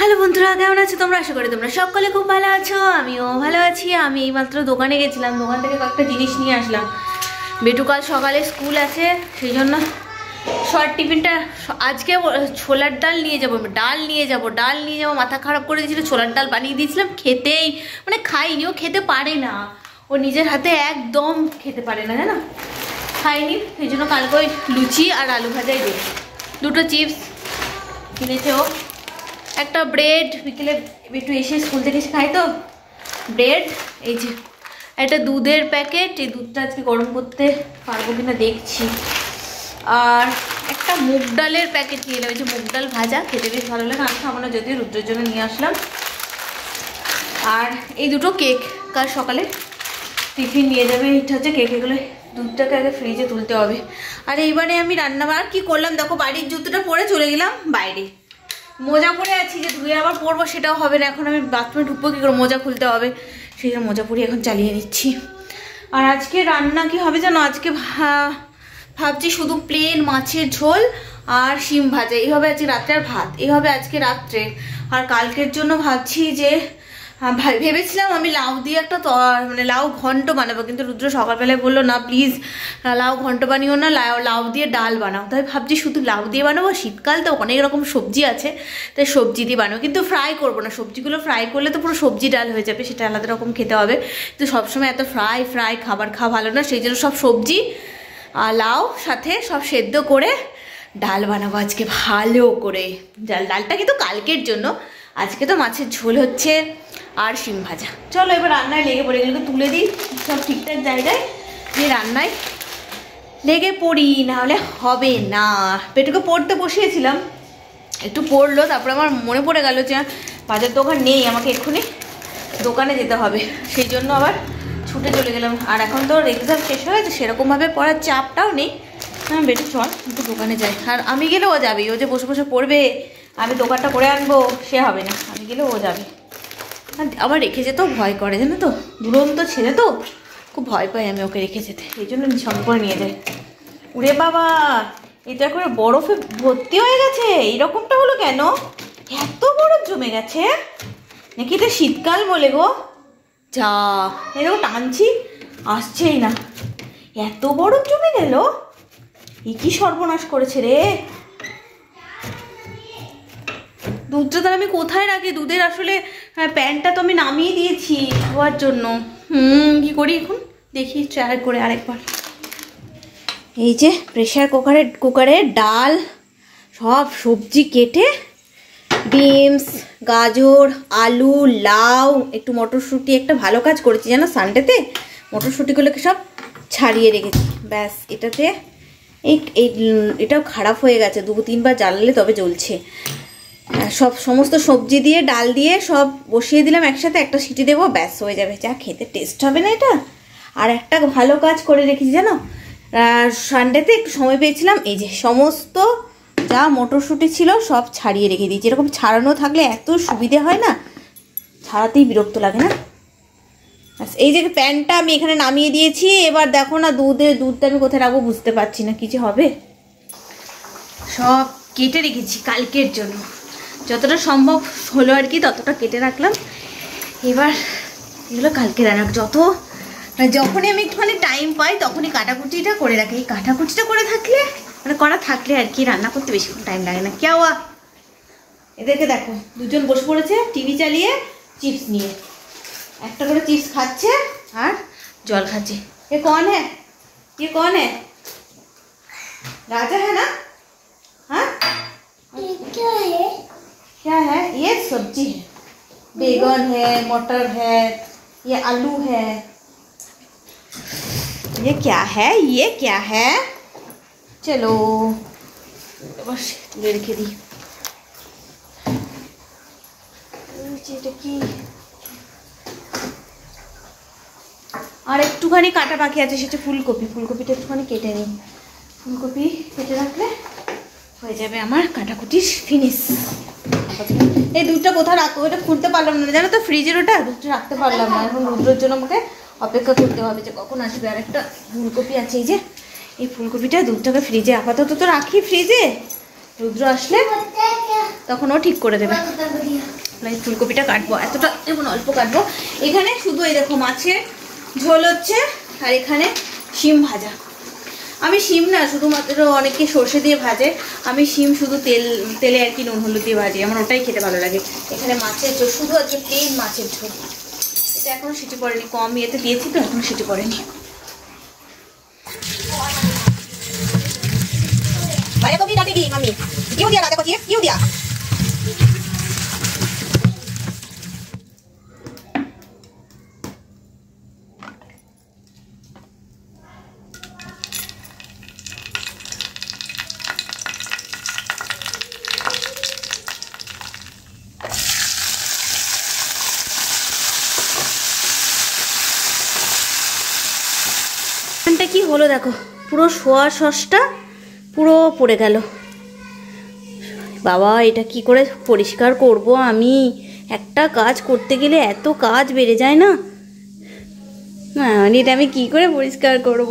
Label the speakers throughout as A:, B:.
A: Hello বন্ধুরা, কেমন আছো তোমরা? আশা করি তোমরা সকলে খুব ভালো আছো। আমিও ভালো আছি। আমি এইমাত্র দোকানে গেছিলাম, দোকান থেকে কয়েকটা জিনিস নিয়ে আসলাম। বেটু কাল সকালে স্কুল আছে, সেই জন্য শর্ট টিফিনটা আজকে ছোলার ডাল নিয়ে যাবো, ডাল নিয়ে যাবো মাথা খারাপ করে দিয়েছিল। ছোলার ডাল বানিয়ে দিয়েছিলাম, খেতেই মানে খাইনি, ও খেতে পারে না, ও নিজের হাতে একদম খেতে পারে না, জানো, খাইনি। সেই জন্য কালকে ওই লুচি আর আলু ভাজাই দেবে। দুটো চিপস কিনেছে ও, একটা ব্রেড, বিকেলে একটু এসে স্কুল থেকে এসে খাই তো ব্রেড। এই যে একটা দুধের প্যাকেট, এই দুধটা আজকে গরম করতে পারবো কিনা দেখছি। আর একটা মুগ ডালের প্যাকেট নিয়ে এলাম, এই যে মুগ ডাল ভাজা, খেতে বেশ ভালো লাগে। আমি খাবো না যদিও, রুদ্রের জন্য নিয়ে আসলাম। আর এই দুটো কেক, কাল সকালে টিফিন নিয়ে যাবে। এটা হচ্ছে কেক, এগুলো দুধটাকে আগে ফ্রিজে তুলতে হবে। আর এইবারে আমি রান্না আর কি করলাম দেখো, বাড়ির জুতোটা পরে চলে গেলাম বাইরে, মোজা পরে আছি, যে ধুয়ে আবার পরবো সেটাও হবে না। এখন আমি বাথরুমে ঢুকবো কি করে, মোজা খুলতে হবে, সেই জন্য মোজা পরে এখন চালিয়ে নিচ্ছি। আর আজকে রান্না কি হবে জানো, আজকে ভাবছি শুধু প্লেন মাছের ঝোল আর শিম ভাজা, এই হবে আজকে রাত্রে। আর ভাত এই হবে আজকে রাত্রে। আর কালকের জন্য ভাবছি যে ভেবেছিলাম আমি লাউ দিয়ে একটা মানে লাউ ঘন্ট বানাবো, কিন্তু রুদ্র সকালবেলায় বললো না প্লিজ লাউ ঘন্ট বানিও না, লাউ দিয়ে ডাল বানাও। তাই ভাবছি শুধু লাউ দিয়ে বানাবো, শীতকাল তো অনেক রকম সবজি আছে, তাই সবজি দিয়ে বানাবো, কিন্তু ফ্রাই করবো না। সবজিগুলো ফ্রাই করলে তো পুরো সবজি ডাল হয়ে যাবে, সেটা আলাদা রকম খেতে হবে। কিন্তু সবসময় এত ফ্রাই খাবার খাওয়া ভালো না, সেই জন্য সব সবজি আর লাউ সাথে সব সেদ্ধ করে ডাল বানাবো আজকে ভালো করে। ডালটা কিন্তু কালকের জন্য, আজকে তো মাছের ঝোল হচ্ছে আর শিম ভাজা। চলো এবার রান্নায় লেগে পড়ি, এগুলোকে তুলে দিই সব ঠিকঠাক জায়গায়, দিয়ে রান্নায় লেগে পড়ি, নাহলে হবে না। পেটুকে পড়তে বসিয়েছিলাম, একটু পড়লো, তারপরে আমার মনে পড়ে গেল যে বাজার দোকান নেই, আমাকে এক্ষুনি দোকানে যেতে হবে, সেই জন্য আবার ছুটে চলে গেলাম। আর এখন তো এক্সাম শেষ হয়ে গেছে, সেরকমভাবে পড়ার চাপটাও নেই। বেটু চল একটু দোকানে যাই। আর আমি গেলে ও যাবে, ও যে বসে বসে পড়বে আমি দোকানটা করে আনবো সে হবে না, আমি গেলে ও যাবে। আবার রেখে যেতেও ভয় করে, জানো তো, দুরন্ত ছেলে তো, খুব ভয় পাই আমি ওকে রেখে যেতে, এই জন্য সঙ্গে করে নিয়ে যাই। উড়ে বাবা, এটা করে বরফে ভর্তি হয়ে গেছে, এইরকমটা হলো কেন? এত বরফ জমে গেছে নাকি এটা শীতকাল বলে গো? যা এরকম টানছি আসছেই না, এত বরফ জমে গেল, এ কি সর্বনাশ করেছে রে। দুধটা তাহলে আমি কোথায় রাখি? দুধের আসলে প্যানটা তো আমি নামিয়ে দিয়েছি ধোয়ার জন্য। কি করি এখন দেখি, ট্রাই করে আরেকবার। এই যে প্রেশার কুকারে ডাল, সব সবজি কেটে, বিনস, গাজর, আলু, লাউ, একটু মটরশুঁটি, একটা ভালো কাজ করেছি জানো, সানডেতে মটরশুঁটিগুলোকে সব ছাড়িয়ে রেখেছি। ব্যাস, এটাতে এটাও খারাপ হয়ে গেছে, 2-3 বার জ্বালালে তবে জ্বলছে। সমস্ত সবজি দিয়ে ডাল দিয়ে সব বসিয়ে দিলাম একসাথে, একটা সিটি দেবো, ব্যাস হয়ে যাবে। যা খেতে টেস্ট হবে না এটা। আর একটা ভালো কাজ করে রেখেছি জানো, সানডেতে একটু সময় পেয়েছিলাম, এই যে সমস্ত যা মটরশুঁটি ছিল সব ছাড়িয়ে রেখে দিয়েছি। এরকম ছাড়ানো থাকলে এত সুবিধে হয় না, ছাড়াতেই বিরক্ত লাগে না। এই যে প্যানটা আমি এখানে নামিয়ে দিয়েছি। এবার দেখো না, দুধটা আমি কোথায় রাখবো বুঝতে পারছি না, কি যে হবে। সব কেটে রেখেছি কালকের জন্য, যতটা সম্ভব হলো আর কি ততটা কেটে রাখলাম। এবার এগুলো কালকে রান্না, যখনই আমি একটুখানি টাইম পাই তখনই কাটাকুটিটা করে রাখি। এই কাটাকুটিটা করা থাকলে আর কি রান্না করতে বেশিক্ষণ টাইম লাগে না। কেওয়া এদেরকে দেখো, দুজন বসে পড়েছে টিভি চালিয়ে, চিপস নিয়ে, একটা করে চিপস খাচ্ছে আর জল খাচ্ছে। এ কौन है? ये कौन है? राजा है ना? हाँ, क्या है? ये सब्जी है, बैगन है, मटर है, ये आलू है। ये क्या है? चलो बस তুলে রেখে দিই। এটা কি আর একটুখানি কাটা বাকি আছে, সেটা ফুলকপিটা একটুখানি কেটে নিই। ফুলকপি কেটে রাখলে হয়ে যাবে আমার কাটাকুটি ফিনিশ। এই দুধটা কোথায় রাখবো, এটা খুলতে পারলাম না জানো তো, ফ্রিজের ওটা দুধটা রাখতে পারলাম না। এখন রুদ্রের জন্য আমাকে অপেক্ষা করতে হবে যে কখন আসবে। আর একটা ফুলকপি আছে, এই যে এই ফুলকপিটা, দুধটাকে ফ্রিজে আপাতত তো রাখি, ফ্রিজে রুদ্র আসলে তখন ও ঠিক করে দেবে। ফুলকপিটা কাটবো, এতটা এখন অল্প কাটবো। এখানে শুধু এই দেখো মাছের ঝোল হচ্ছে, আর এখানে শিম ভাজা। আমি শিম না শুধুমাত্র, অনেকে সর্ষে দিয়ে ভাজে, আমি শিম শুধু তেলে আর কি নুন হলুদ দিয়ে ভাজি, আমার ওটাই খেতে ভালো লাগে। এখানে মাছের ঝোল শুধু হচ্ছে প্লেন মাছের ঝোল, এটা এখনো সিটি পড়েনি, কম ইয়েতে দিয়েছি তো এখনো সিটি পড়েনি। কি হলো দেখো, পুরো সোয়া সসটা পুরো পড়ে গেল। বাবা এটা কি করে পরিষ্কার করব আমি? একটা কাজ করতে গেলে এত কাজ বেড়ে যায় না, এটা আমি কি করে পরিষ্কার করব?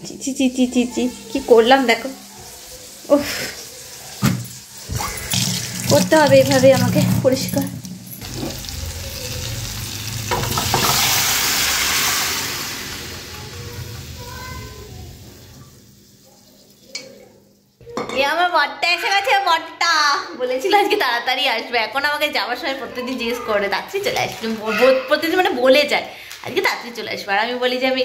A: চিচি চিচি চিচি কি করলাম দেখো। ওহ, করতে হবে এভাবে আমাকে পরিষ্কার। আমার বরটা এসে গেছে, বরটা বলেছিল আজকে তাড়াতাড়ি আসবে, এখন আমাকে যাওয়ার সময় প্রত্যেকদিন জিজ্ঞেস করে তাড়াতাড়ি চলে আসবে, প্রত্যেকদিন মানে বলে যায় আজকে তাড়াতাড়ি চলে আসবে। আর আমি বলি যে আমি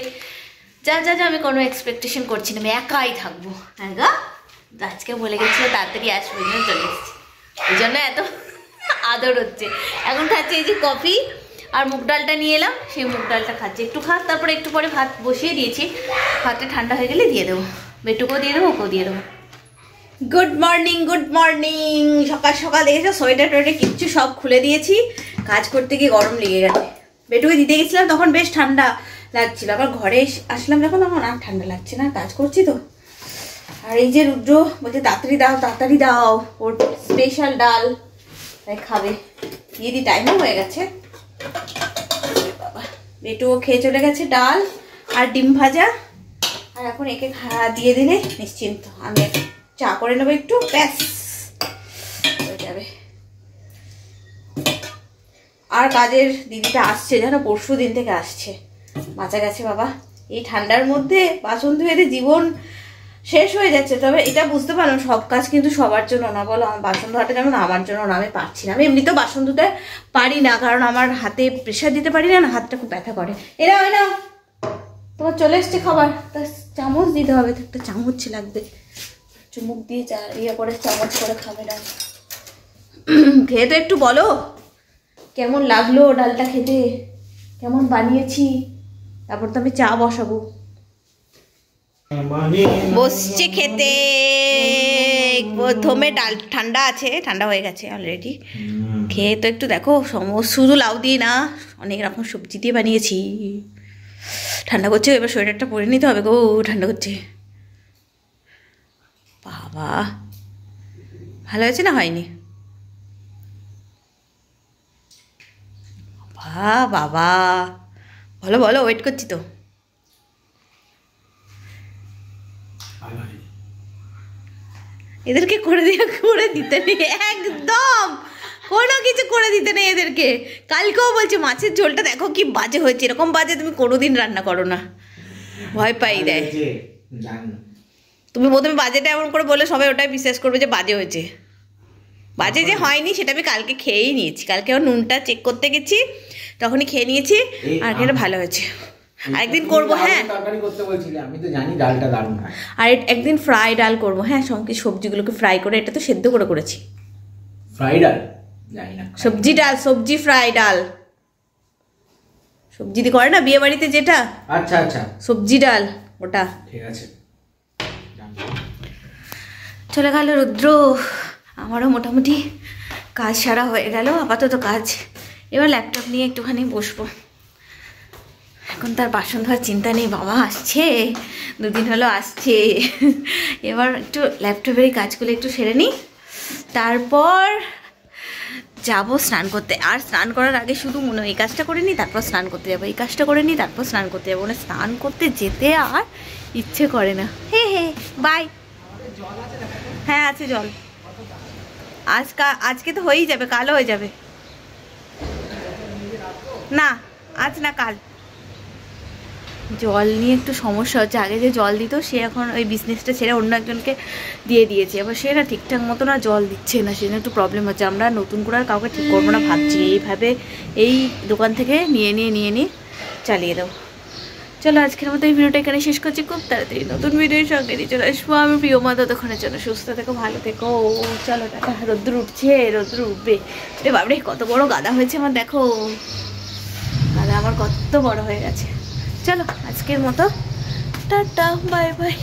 A: যা যা যা আমি কোনো এক্সপেকটেশন করছি না, আমি একাই থাকবো। হ্যাঁ গা, আজকে বলে গেছিলো তাড়াতাড়ি আসবে, ওই জন্য চলে এসেছি, এই জন্য এত আদর হচ্ছে। এখন খাচ্ছি এই যে কফি আর মুগ ডালটা নিয়ে এলাম, সেই মুগ ডালটা খাচ্ছি, একটু খাক, তারপরে একটু পরে ভাত বসিয়ে দিয়েছি, ভাতটা ঠান্ডা হয়ে গেলে দিয়ে দেবো, বেটুকেও দিয়ে দেবো, ওকেও দিয়ে দেবো। Good morning, good morning. সকাল সকাল দেখেছো সোয়েটার টোয়েটার কিচ্ছু সব খুলে দিয়েছি, কাজ করতে গিয়ে গরম লেগে গেছে। বেটুকে দিতে গেছিলাম তখন বেশ ঠান্ডা লাগছিল, আবার ঘরে আসলাম যখন তখন আর ঠান্ডা লাগছে না, কাজ করছি তো। আর এই যে রুদ্র বলছে তাড়াতাড়ি দাও তাড়াতাড়ি দাও, ওর স্পেশাল ডাল তাই খাবে, দিয়ে দি টাইমও হয়ে গেছে। বাবা বেটুও খেয়ে চলে গেছে ডাল আর ডিম ভাজা, আর এখন একে দিয়ে দিলে নিশ্চিন্ত, আমি চা করে নেবো একটু, ব্যাস হয়ে যাবে। আর কাজের দিদিটা আসছে জানো, পরশু দিন থেকে আসছে, বাঁচা গেছে বাবা। এই ঠান্ডার মধ্যে বাসন ধুয়ে জীবন শেষ হয়ে যাচ্ছে। তবে এটা বুঝতে পারলাম সব কাজ কিন্তু সবার জন্য না, বলো আমার বাসন ধোয়াটা যেমন আমার জন্য না, আমি পারছি না, আমি এমনিতেও বাসন ধুতে পারি না, কারণ আমার হাতে প্রেশার দিতে পারি না, হাতটা খুব ব্যথা করে। এরা হয় না, তোমার চলে এসছে খাবার, তা চামচ দিতে হবে, একটা চামচ লাগবে, চুমুক দিয়ে করে চামচ করে খাবে ডাল। খেয়ে তো একটু বলো কেমন লাগলো ডালটা খেতে, কেমন বানিয়েছি, তারপর তো আমি চা বসাবো। বসছে খেতে, প্রথমে ডাল ঠান্ডা আছে, ঠান্ডা হয়ে গেছে অলরেডি, খেয়ে তো একটু দেখো, শুধু লাউ দিয়ে না অনেক রকম সবজি দিয়ে বানিয়েছি। ঠান্ডা করছে, এবার সোয়েটারটা পরে নিতে হবে গো, ঠান্ডা করছে। বাবা ভালো হয়েছে না হয়নি? বাবা বলো বলো, ওয়েট করছি তো। এদেরকে করে দিতে নেই একদম, কোনো কিছু করে দিতে নেই এদেরকে। কালকেও বলছে মাছের ঝোলটা দেখো কি বাজে হয়েছে, এরকম বাজে তুমি কোনোদিন রান্না করো না, ভয় পাই দেয়। তুমি প্রথমে বাজেটা এমন করে বলে সবাই ওটাই বিশ্বাস করবে যে বাজে হয়েছে, বাজে যে হয়নি সেটা আমি কালকে খেয়েই নিয়েছি, কালকে আমার নুনটা চেক করতে গেছি তখনই খেয়ে নিয়েছি, আর এটা ভালো হয়েছে। আরেকদিন করবো, হ্যাঁ তরকারি করতে বলছিলে, আমি তো জানি ডালটা দারুণ হয়, আর একদিন ফ্রাই ডাল করবো, হ্যাঁ সঙ্গে সবজিগুলোকে ফ্রাই করে, এটা তো সেদ্ধ করে করেছি।
B: ফ্রাই ডাল জানি না,
A: সবজি ডাল, সবজি ফ্রাই ডাল, সবজি দিয়ে করে না বিয়ে বাড়িতে যেটা,
B: আচ্ছা আচ্ছা
A: সবজি ডাল ওটা,
B: ঠিক আছে।
A: চলে গেল রুদ্র, আমারও মোটামুটি কাজ সারা হয়ে গেল, আপাতত কাজ। এবার ল্যাপটপ নিয়ে একটুখানি বসবো, এখন তার বাসন ধোয়ার চিন্তা নেই, বাবা আসছে, দুদিন হলো আসছে, এবার একটু ল্যাপটপের এই কাজগুলো একটু সেরে নিই, তারপর যাব স্নান করতে। আর স্নান করার আগে শুধু মনে হয় এই কাজটা করে নিই তারপর স্নান করতে যাবো, এই কাজটা করে নিই তারপর স্নান করতে যাবো, মানে স্নান করতে যেতে আর ইচ্ছে করে না। হে হে বাই, হ্যাঁ আছে জল, আজকে তো হয়েই যাবে, কালও হয়ে যাবে। না আজ না কাল। জল নিয়ে একটু সমস্যা হচ্ছে, আগে যে জল দিত সে এখন ওই বিজনেসটা ছেড়ে অন্য একজনকে দিয়ে দিয়েছে, এবার সে না ঠিকঠাক মতো না জল দিচ্ছে না, সেজন্য একটু প্রবলেম হচ্ছে। আমরা নতুন করে আর কাউকে ঠিক করবো না ভাবছি, এইভাবে এই দোকান থেকে নিয়ে চালিয়ে দেবো। চলো আজকের মতো এই ভিডিওটা এখানে শেষ করছি, খুব তাড়াতাড়ি নতুন ভিডিওর সঙ্গে নিয়ে চলে আসবো আমি প্রিয় মা। ততক্ষণের জন্য সুস্থ থেকো, ভালো থেকো। চলো টাটা। রোদ্দুর উঠছে, রোদ্দুর উঠবে রে বাবরে, কত বড় গাদা হয়েছে আমার, দেখো গাদা আমার কত বড় হয়ে গেছে। চলো আজকের মতো টাটা, বাই বাই।